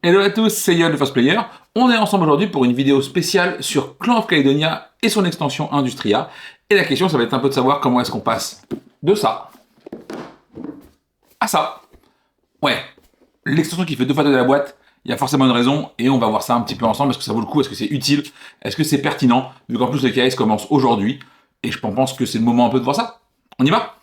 Hello à tous, c'est Yoann, le First Player. On est ensemble aujourd'hui pour une vidéo spéciale sur Clans of Caledonia et son extension Industria. Et la question, ça va être un peu de savoir comment est-ce qu'on passe de ça à ça. Ouais, l'extension qui fait 2 fois 2 de la boîte, il y a forcément une raison, et on va voir ça un petit peu ensemble. Est-ce que ça vaut le coup? Est-ce que c'est utile? Est-ce que c'est pertinent? Vu qu'en plus le KS commence aujourd'hui, et je pense que c'est le moment un peu de voir ça. On y va?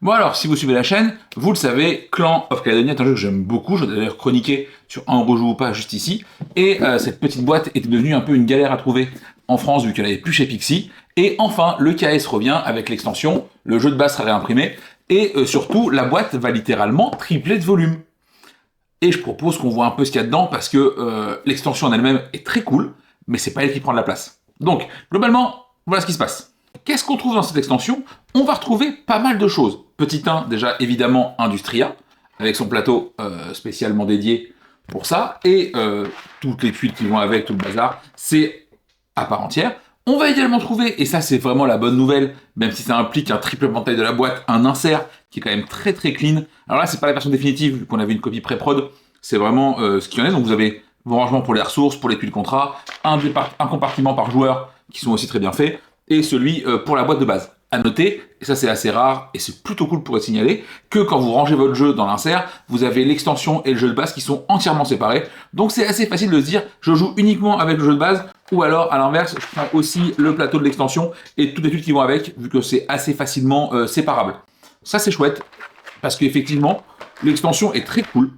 Bon alors, si vous suivez la chaîne, vous le savez, Clans of Caledonia est un jeu que j'aime beaucoup, je l'ai d'ailleurs chroniqué sur Un Rouge ou pas juste ici, et cette petite boîte était devenue un peu une galère à trouver en France vu qu'elle n'avait plus chez Pixie, et enfin le KS revient avec l'extension, le jeu de base sera réimprimé, et surtout la boîte va littéralement tripler de volume. Et je propose qu'on voit un peu ce qu'il y a dedans parce que l'extension en elle-même est très cool, mais c'est pas elle qui prend de la place. Donc, globalement, voilà ce qui se passe. Qu'est-ce qu'on trouve dans cette extension? On va retrouver pas mal de choses. Petit 1, déjà évidemment Industria, avec son plateau spécialement dédié pour ça, et toutes les tuiles qui vont avec, tout le bazar, c'est à part entière. On va également trouver, et ça c'est vraiment la bonne nouvelle, même si ça implique un triple éventail de la boîte, un insert qui est quand même très très clean. Alors là c'est pas la version définitive, vu qu'on avait une copie pré-prod, c'est vraiment ce qu'il y en est. Donc vous avez vos rangements pour les ressources, pour les tuiles contrat, un compartiment par joueur qui sont aussi très bien faits, et celui pour la boîte de base. À noter, et ça c'est assez rare, et c'est plutôt cool pour être signalé, que quand vous rangez votre jeu dans l'insert, vous avez l'extension et le jeu de base qui sont entièrement séparés. Donc c'est assez facile de se dire, je joue uniquement avec le jeu de base, ou alors à l'inverse, je prends aussi le plateau de l'extension et toutes les tuiles qui vont avec, vu que c'est assez facilement séparable. Ça c'est chouette, parce qu'effectivement, l'extension est très cool,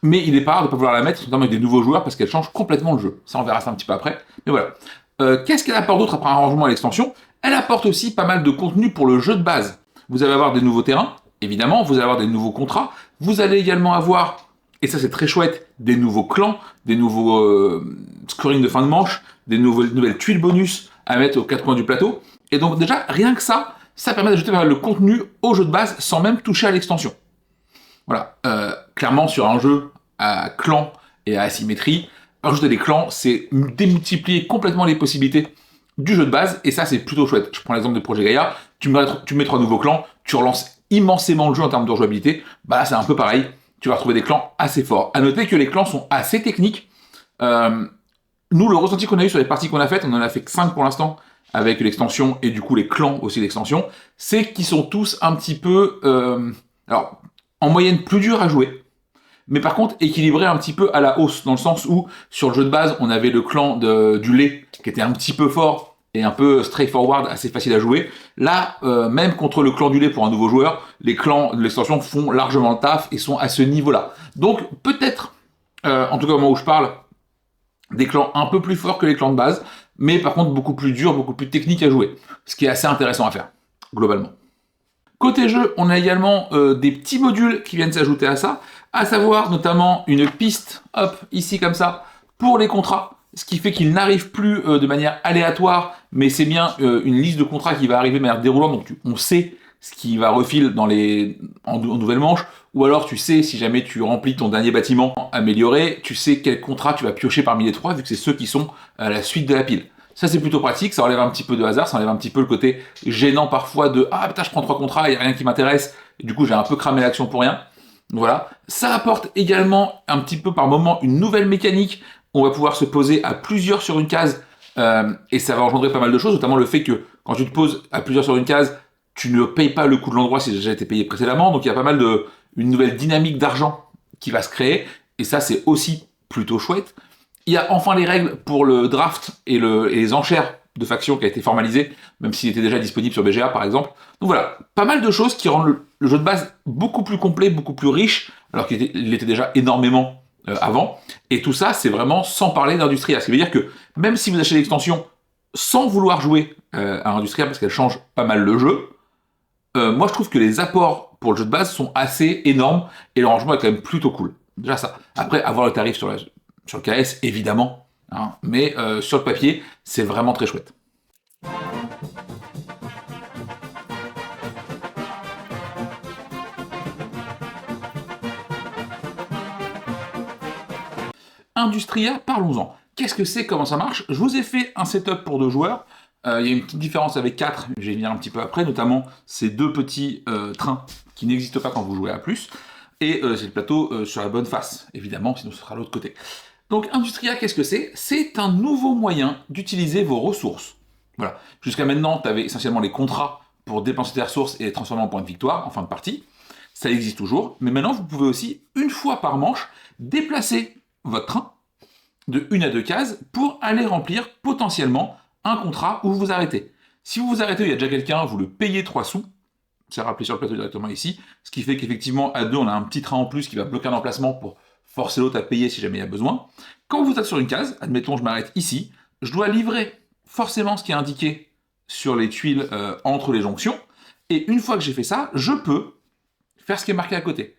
mais il est pas rare de ne pas vouloir la mettre, notamment avec des nouveaux joueurs, parce qu'elle change complètement le jeu. Ça on verra ça un petit peu après, mais voilà. Qu'est-ce qu'elle apporte d'autre après un rangement à l'extension? Elle apporte aussi pas mal de contenu pour le jeu de base. Vous allez avoir des nouveaux terrains, évidemment, vous allez avoir des nouveaux contrats, vous allez également avoir, et ça c'est très chouette, des nouveaux clans, des nouveaux scoring de fin de manche, des nouvelles tuiles bonus à mettre aux 4 coins du plateau. Et donc déjà, rien que ça, ça permet d'ajouter pas mal de contenu au jeu de base sans même toucher à l'extension. Voilà, clairement sur un jeu à clans et à asymétrie, ajouter des clans, c'est démultiplier complètement les possibilités du jeu de base, et ça c'est plutôt chouette. Je prends l'exemple de Projet Gaia, tu mets 3 nouveaux clans, tu relances immensément le jeu en termes de rejouabilité, bah là c'est un peu pareil, tu vas retrouver des clans assez forts. À noter que les clans sont assez techniques. Nous, le ressenti qu'on a eu sur les parties qu'on a faites, on en a fait que 5 pour l'instant, avec l'extension, et du coup les clans aussi d'extension, c'est qu'ils sont tous un petit peu, alors, en moyenne plus durs à jouer, mais par contre équilibré un petit peu à la hausse, dans le sens où sur le jeu de base on avait le clan du lait qui était un petit peu fort et un peu straightforward, assez facile à jouer. Là, même contre le clan du lait pour un nouveau joueur, les clans de l'extension font largement le taf et sont à ce niveau-là. Donc peut-être, en tout cas au moment où je parle, des clans un peu plus forts que les clans de base, mais par contre beaucoup plus durs, beaucoup plus techniques à jouer, ce qui est assez intéressant à faire, globalement. Côté jeu, on a également des petits modules qui viennent s'ajouter à ça, à savoir notamment une piste, hop, ici comme ça, pour les contrats, ce qui fait qu'ils n'arrivent plus de manière aléatoire, mais c'est bien une liste de contrats qui va arriver de manière déroulante, donc on sait ce qui va refil en nouvelle manche, ou alors tu sais, si jamais tu remplis ton dernier bâtiment amélioré, tu sais quel contrat tu vas piocher parmi les 3, vu que c'est ceux qui sont à la suite de la pile. Ça c'est plutôt pratique, ça enlève un petit peu de hasard, ça enlève un petit peu le côté gênant parfois de « Ah putain je prends 3 contrats, il n'y a rien qui m'intéresse, et du coup j'ai un peu cramé l'action pour rien ». Voilà. Ça apporte également un petit peu par moment une nouvelle mécanique. On va pouvoir se poser à plusieurs sur une case, et ça va engendrer pas mal de choses, notamment le fait que quand tu te poses à plusieurs sur une case, tu ne payes pas le coût de l'endroit si déjà été payé précédemment, donc il y a pas mal une nouvelle dynamique d'argent qui va se créer, et ça c'est aussi plutôt chouette. Il y a enfin les règles pour le draft et les enchères de factions qui a été formalisé, même s'il était déjà disponible sur BGA par exemple. Donc voilà, pas mal de choses qui rendent le jeu de base beaucoup plus complet, beaucoup plus riche, alors qu'il était déjà énormément avant. Et tout ça, c'est vraiment sans parler d'Industria. Ce qui veut dire que même si vous achetez l'extension sans vouloir jouer à Industria, parce qu'elle change pas mal le jeu, moi je trouve que les apports pour le jeu de base sont assez énormes, et le rangement est quand même plutôt cool. Déjà ça. Après, avoir le tarif sur le KS, évidemment, hein, mais sur le papier, c'est vraiment très chouette. Industria, parlons-en. Qu'est-ce que c'est, comment ça marche? Je vous ai fait un setup pour 2 joueurs. Il y a une petite différence avec 4, je vais y venir un petit peu après, notamment ces deux petits trains qui n'existent pas quand vous jouez à plus, et c'est le plateau sur la bonne face, évidemment, sinon ce sera l'autre côté. Donc Industria, qu'est-ce que c'est? C'est un nouveau moyen d'utiliser vos ressources. Voilà. Jusqu'à maintenant, tu avais essentiellement les contrats pour dépenser tes ressources et les transformer en points de victoire en fin de partie. Ça existe toujours, mais maintenant vous pouvez aussi, une fois par manche, déplacer votre train de 1 à 2 cases pour aller remplir potentiellement un contrat où vous vous arrêtez. Si vous vous arrêtez, il y a déjà quelqu'un, vous le payez 3 sous, c'est rappelé sur le plateau directement ici, ce qui fait qu'effectivement, à 2, on a un petit train en plus qui va bloquer un emplacement pour forcer l'autre à payer si jamais il y a besoin. Quand vous êtes sur une case, admettons je m'arrête ici, je dois livrer forcément ce qui est indiqué sur les tuiles entre les jonctions, et une fois que j'ai fait ça, je peux faire ce qui est marqué à côté.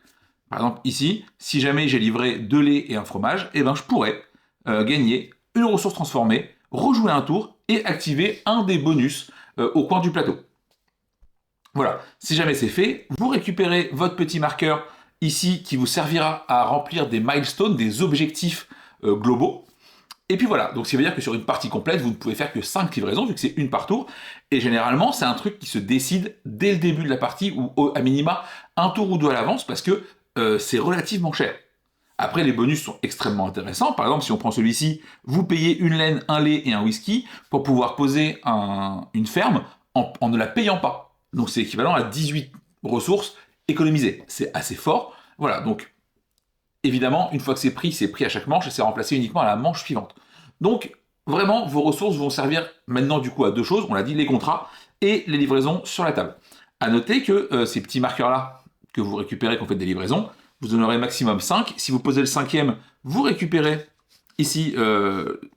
Par exemple, ici, si jamais j'ai livré 2 laits et un fromage, eh ben, je pourrais gagner une ressource transformée, rejouer un tour et activer un des bonus au coin du plateau. Voilà, si jamais c'est fait, vous récupérez votre petit marqueur ici qui vous servira à remplir des milestones, des objectifs globaux. Et puis voilà, donc ça veut dire que sur une partie complète, vous ne pouvez faire que 5 livraisons, vu que c'est une par tour. Et généralement, c'est un truc qui se décide dès le début de la partie, ou à minima, un tour ou deux à l'avance, parce que c'est relativement cher. Après, les bonus sont extrêmement intéressants. Par exemple, si on prend celui-ci, vous payez une laine, un lait et un whisky pour pouvoir poser une ferme en ne la payant pas. Donc c'est équivalent à 18 ressources économisées. C'est assez fort. Voilà, donc évidemment, une fois que c'est pris à chaque manche et c'est remplacé uniquement à la manche suivante. Donc, vraiment, vos ressources vont servir maintenant du coup à deux choses, on l'a dit, les contrats et les livraisons sur la table. À noter que ces petits marqueurs-là que vous récupérez quand vous faites des livraisons, vous en aurez maximum 5. Si vous posez le cinquième, vous récupérez ici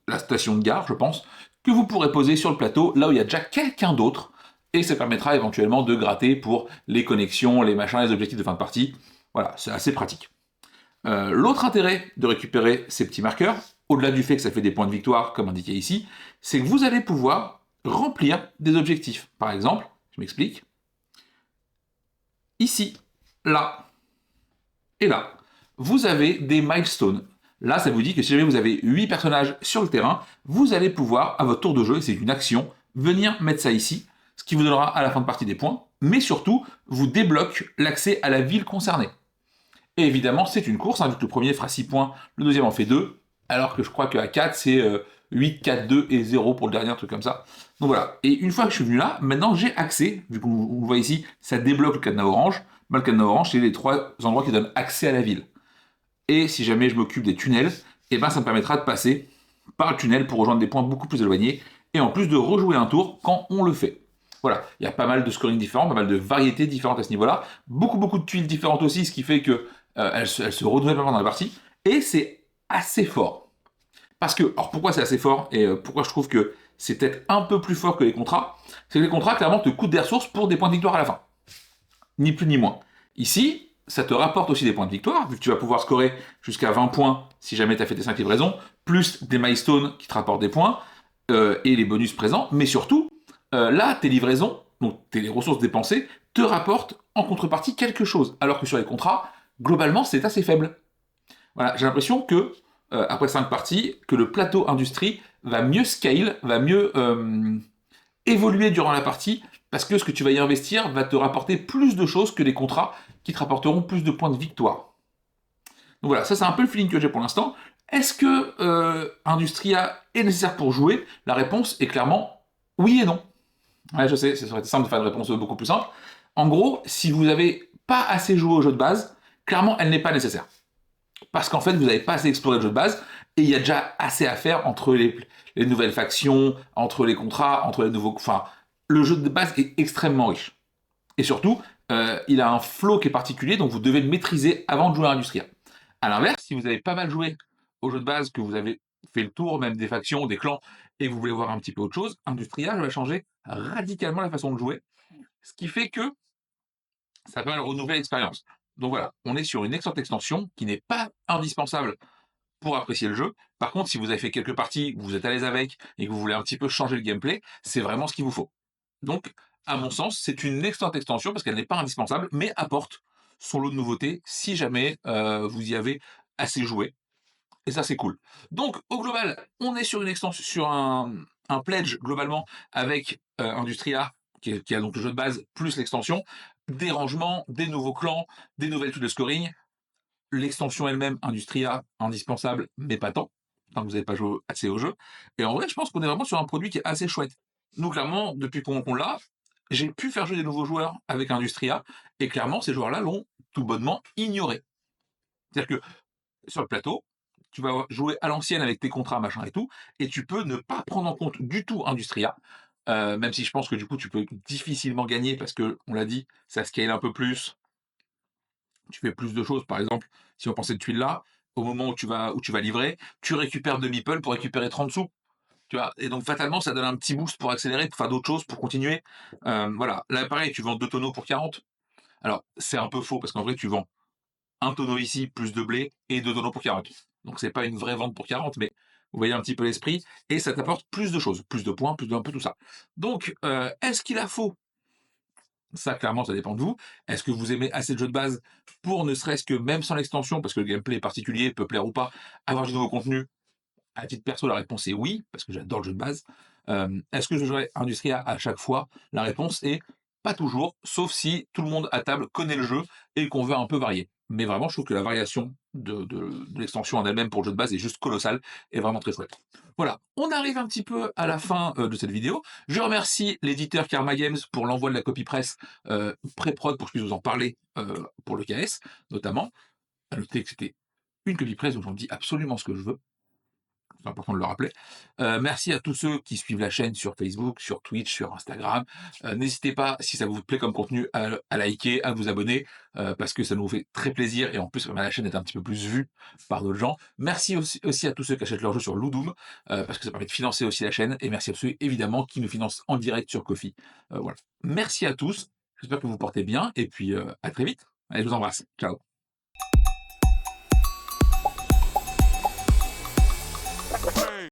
la station de gare, je pense, que vous pourrez poser sur le plateau, là où il y a déjà quelqu'un d'autre, et ça permettra éventuellement de gratter pour les connexions, les machins, les objectifs de fin de partie. Voilà, c'est assez pratique. L'autre intérêt de récupérer ces petits marqueurs, au-delà du fait que ça fait des points de victoire, comme indiqué ici, c'est que vous allez pouvoir remplir des objectifs. Par exemple, je m'explique, ici, là, et là, vous avez des milestones. Là, ça vous dit que si jamais vous avez 8 personnages sur le terrain, vous allez pouvoir, à votre tour de jeu, et c'est une action, venir mettre ça ici, ce qui vous donnera à la fin de partie des points, mais surtout, vous débloque l'accès à la ville concernée. Et évidemment, c'est une course, hein, vu que le premier fera 6 points, le deuxième en fait 2, alors que je crois qu'à 4, c'est 8, 4, 2 et 0 pour le dernier, un truc comme ça. Donc voilà, et une fois que je suis venu là, maintenant j'ai accès, vu qu'on le voit ici, ça débloque le cadenas orange. Le cadenas orange, c'est les 3 endroits qui donnent accès à la ville. Et si jamais je m'occupe des tunnels, eh ben ça me permettra de passer par le tunnel pour rejoindre des points beaucoup plus éloignés, et en plus de rejouer un tour quand on le fait. Voilà, il y a pas mal de scoring différents, pas mal de variétés différentes à ce niveau-là, beaucoup de tuiles différentes aussi, ce qui fait que elles se renouvellent pas mal dans la partie, et c'est assez fort. Parce que, alors pourquoi c'est assez fort, et pourquoi je trouve que c'est peut-être un peu plus fort que les contrats, c'est que les contrats clairement te coûtent des ressources pour des points de victoire à la fin. Ni plus ni moins. Ici, ça te rapporte aussi des points de victoire, vu que tu vas pouvoir scorer jusqu'à 20 points si jamais tu as fait tes 5 livraisons, plus des milestones qui te rapportent des points, et les bonus présents, mais surtout, là, tes livraisons, donc tes ressources dépensées, te rapportent en contrepartie quelque chose, alors que sur les contrats, globalement, c'est assez faible. Voilà, j'ai l'impression que, après 5 parties, que le plateau industrie va mieux scale, va mieux évoluer durant la partie, parce que ce que tu vas y investir va te rapporter plus de choses que les contrats qui te rapporteront plus de points de victoire. Donc voilà, ça c'est un peu le feeling que j'ai pour l'instant. Est-ce que Industria est nécessaire pour jouer? La réponse est clairement oui et non. Ouais, je sais, ça aurait été simple de faire une réponse beaucoup plus simple. En gros, si vous n'avez pas assez joué au jeu de base, clairement, elle n'est pas nécessaire. Parce qu'en fait, vous n'avez pas assez exploré le jeu de base, et il y a déjà assez à faire entre les nouvelles factions, entre les contrats, entre les nouveaux... Enfin, le jeu de base est extrêmement riche. Et surtout, il a un flow qui est particulier, donc vous devez le maîtriser avant de jouer à Industria. A l'inverse, si vous avez pas mal joué au jeu de base, que vous avez fait le tour, même des factions, des clans, et que vous voulez voir un petit peu autre chose, Industria va changer radicalement la façon de jouer, ce qui fait que ça va renouveler l'expérience. Donc voilà, on est sur une excellente extension qui n'est pas indispensable pour apprécier le jeu. Par contre, si vous avez fait quelques parties, vous êtes à l'aise avec, et que vous voulez un petit peu changer le gameplay, c'est vraiment ce qu'il vous faut. Donc, à mon sens, c'est une excellente extension parce qu'elle n'est pas indispensable, mais apporte son lot de nouveautés si jamais vous y avez assez joué. Et ça, c'est cool. Donc, au global, on est sur une extension, sur un pledge globalement avec Industria, qui a donc le jeu de base plus l'extension, des rangements, des nouveaux clans, des nouvelles tuiles de scoring, l'extension elle-même, Industria, indispensable, mais pas tant que vous n'avez pas joué assez au jeu. Et en vrai, je pense qu'on est vraiment sur un produit qui est assez chouette. Nous, clairement, depuis qu'on l'a, j'ai pu faire jouer des nouveaux joueurs avec Industria, et clairement, ces joueurs-là l'ont tout bonnement ignoré. C'est-à-dire que sur le plateau, tu vas jouer à l'ancienne avec tes contrats, machin et tout, et tu peux ne pas prendre en compte du tout Industria, même si je pense que du coup, tu peux difficilement gagner, parce que, on l'a dit, ça scale un peu plus, tu fais plus de choses. Par exemple, si on pensait de tuiles là, au moment où tu vas livrer, tu récupères 2 meeples pour récupérer 30 sous. Tu vois, et donc fatalement, ça donne un petit boost pour accélérer, pour faire d'autres choses, pour continuer. Voilà. Là, pareil, tu vends 2 tonneaux pour 40. Alors, c'est un peu faux, parce qu'en vrai, tu vends un tonneau ici, plus de blé, et 2 tonneaux pour 40. Donc, c'est pas une vraie vente pour 40, mais vous voyez un petit peu l'esprit, et ça t'apporte plus de choses, plus de points, plus de un peu tout ça. Donc, est-ce qu'il a faux? Ça, clairement, ça dépend de vous. Est-ce que vous aimez assez de jeux de base pour ne serait-ce que, même sans l'extension, parce que le gameplay est particulier, peut plaire ou pas, avoir du nouveau contenu? À titre perso, la réponse est oui, parce que j'adore le jeu de base. Est-ce que je jouerai Industria à chaque fois? La réponse est pas toujours, sauf si tout le monde à table connaît le jeu et qu'on veut un peu varier. Mais vraiment, je trouve que la variation de l'extension en elle-même pour le jeu de base est juste colossale et vraiment très chouette. Voilà, on arrive un petit peu à la fin de cette vidéo. Je remercie l'éditeur Karma Games pour l'envoi de la copie presse pré-prod pour que je puisse vous en parler pour le KS, notamment. À noter que c'était une copie presse, donc j'en dis absolument ce que je veux. C'est important de le rappeler. Merci à tous ceux qui suivent la chaîne sur Facebook, sur Twitch, sur Instagram. N'hésitez pas, si ça vous plaît comme contenu, à liker, à vous abonner, parce que ça nous fait très plaisir, et en plus, la chaîne est un petit peu plus vue par d'autres gens. Merci aussi à tous ceux qui achètent leurs jeux sur Ludum, parce que ça permet de financer aussi la chaîne, et merci à ceux, évidemment, qui nous financent en direct sur Ko-fi. Voilà. Merci à tous, j'espère que vous vous portez bien, et puis à très vite. Allez, je vous embrasse. Ciao.